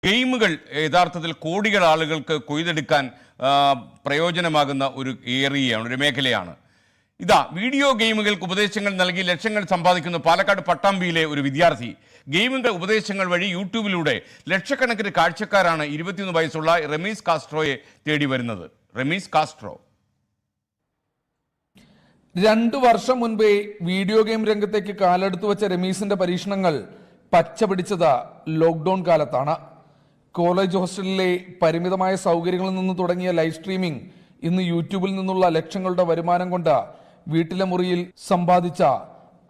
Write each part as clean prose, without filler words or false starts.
ഗെയിമുകൾ യഥാർത്ഥത്തിൽ കോടികൾ ആളുകൾക്ക് കൊയ്തെടുക്കാൻ പ്രയോജനമാകുന്ന ഒരു ഏരിയയാണ്, ഒരു മേഖലയാണ്. വീഡിയോ ഗെയിമുകൾക്ക് ഉപദേശങ്ങൾ നൽകി ലക്ഷങ്ങൾ സമ്പാദിക്കുന്ന പാലക്കാട് പട്ടാമ്പിയിലെ ഒരു വിദ്യാർത്ഥി. ഗെയിമുകൾ ഉപദേശങ്ങൾ വഴി യൂട്യൂബിലൂടെ ലക്ഷക്കണക്കിന് കാഴ്ചക്കാരാണ് 21 വയസ്സുള്ള റമീസ് കാസ്ട്രോയെ തേടി വരുന്നത്. റമീസ് കാസ്ട്രോ 2 വർഷം മുൻപേ വീഡിയോ ഗെയിം രംഗത്തേക്ക് കാലെടുത്തു വെച്ച റമീസിന്റെ പരീക്ഷണങ്ങൾ പച്ചപിടിച്ചത് ലോക്ക്ഡൌൺ കാലത്താണ്. കോളേജ് ഹോസ്റ്റലിലെ പരിമിതമായ സൗകര്യങ്ങളിൽ നിന്ന് തുടങ്ങിയ ലൈവ് സ്ട്രീമിംഗ് ഇന്ന് യൂട്യൂബിൽ നിന്നുള്ള ലക്ഷങ്ങളുടെ വരുമാനം കൊണ്ട് വീട്ടിലെ മുറിയിൽ സമ്പാദിച്ച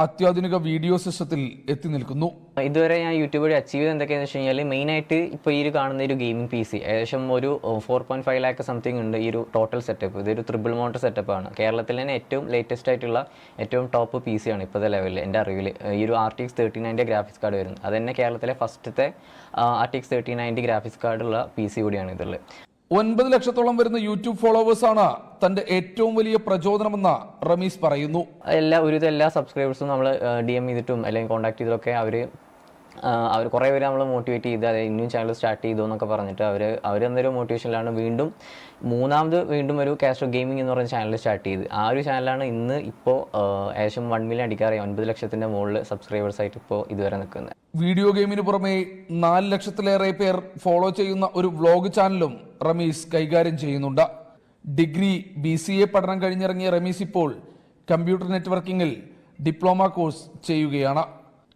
അത്യാധുനിക വീഡിയോ സിസ്റ്റത്തിൽ എത്തി നിൽക്കുന്നു. ഇതുവരെ ഞാൻ യൂട്യൂബ് വഴി അച്ചീവ് ചെയ്ത് എന്തൊക്കെയാണെന്ന് വെച്ച് കഴിഞ്ഞാൽ മെയിനായിട്ട് ഇപ്പോൾ ഈ കാണുന്ന ഒരു ഗെയിമിംഗ് PC ഏകദേശം ഒരു 4.5 ലാക്ക് സംതിങ് ഉണ്ട്. ഈ ഒരു ടോട്ടൽ സെറ്റപ്പ് ഇതൊരു ട്രിപ്പിൾ മോണിറ്റർ സെറ്റപ്പാണ്. കേരളത്തിൽ തന്നെ ഏറ്റവും ലേറ്റസ്റ്റ് ആയിട്ടുള്ള ഏറ്റവും ടോപ്പ് PC ആണ് ഇപ്പോഴത്തെ ലെവലിൽ എൻ്റെ അറിവിൽ. ഈ ഒരു RTX 3090 ഗ്രാഫിക്സ് കാർഡ് വരുന്നത്. അത് തന്നെ കേരളത്തിലെ ഫസ്റ്റത്തെ RTX 3090 ഗ്രാഫിക്സ് കാർഡുള്ള PC കൂടിയാണ് ഇതിൽ. 9 ലക്ഷത്തോളം വരുന്ന യൂട്യൂബ് ഫോളോവേഴ്സാണ് തന്റെ ഏറ്റവും വലിയ പ്രചോദനമെന്ന് റമീസ് പറയുന്നു. എല്ലാ സബ്സ്ക്രൈബേഴ്സും നമ്മൾ DM ചെയ്തിട്ടും അല്ലെങ്കിൽ കോൺടാക്ട് ചെയ്തിട്ടൊക്കെ അവർ കുറേ പേര് നമ്മൾ മോട്ടിവേറ്റ് ചെയ്ത് അതായത് ഇനിയും ചാനൽ സ്റ്റാർട്ട് ചെയ്തു എന്നൊക്കെ പറഞ്ഞിട്ട് അവർ എന്നൊരു മോട്ടിവേഷനിലാണ് വീണ്ടും ഒരു കാസ്ട്രോ ഗെയിമിംഗ് എന്ന് പറയുന്ന ചാനൽ സ്റ്റാർട്ട് ചെയ്ത്. ആ ഒരു ചാനലാണ് ഇപ്പോൾ ഏകദേശം 1 മില്യൺ അടിക്കാറായി, 9 ലക്ഷത്തിൻ്റെ മുകളിൽ സബ്സ്ക്രൈബേഴ്സ് ആയിട്ട് ഇപ്പോൾ ഇതുവരെ നിൽക്കുന്നത്. വീഡിയോ ഗെയിമിന് പുറമെ 4 ലക്ഷത്തിലേറെ പേർ ഫോളോ ചെയ്യുന്ന ഒരു വ്ലോഗ് ചാനലും റമീസ് കൈകാര്യം ചെയ്യുന്നുണ്ട്. ഡിഗ്രി BCA പഠനം കഴിഞ്ഞിറങ്ങിയ റമീസ് ഇപ്പോൾ കമ്പ്യൂട്ടർ നെറ്റ്വർക്കിംഗിൽ ഡിപ്ലോമ കോഴ്സ് ചെയ്യുകയാണ്.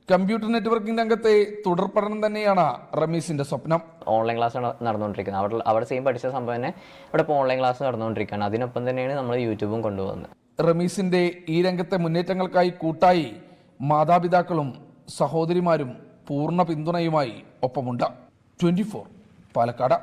കമ്പ്യൂട്ടർ നെറ്റ്വർക്കിംഗ് രംഗത്തെ തുടർ പഠനം തന്നെയാണ് റമീസിന്റെ സ്വപ്നം. ഓൺലൈൻ ക്ലാസ് നടന്നുകൊണ്ടിരിക്കുന്നത്. അവിടെ സെയിം പഠിച്ച സംഭവം തന്നെ ഇവിടെ ഇപ്പോൾ ഓൺലൈൻ ക്ലാസ് നടന്നുകൊണ്ടിരിക്കുകയാണ്. അതിനൊപ്പം തന്നെയാണ് നമ്മൾ യൂട്യൂബും കൊണ്ടുപോകുന്നത്. റമീസിന്റെ ഈ രംഗത്തെ മുന്നേറ്റങ്ങൾക്കായി കൂട്ടായി മാതാപിതാക്കളും സഹോദരിമാരും പൂർണ്ണ പിന്തുണയുമായി ഒപ്പമുണ്ട്. 24 പാലക്കാട്.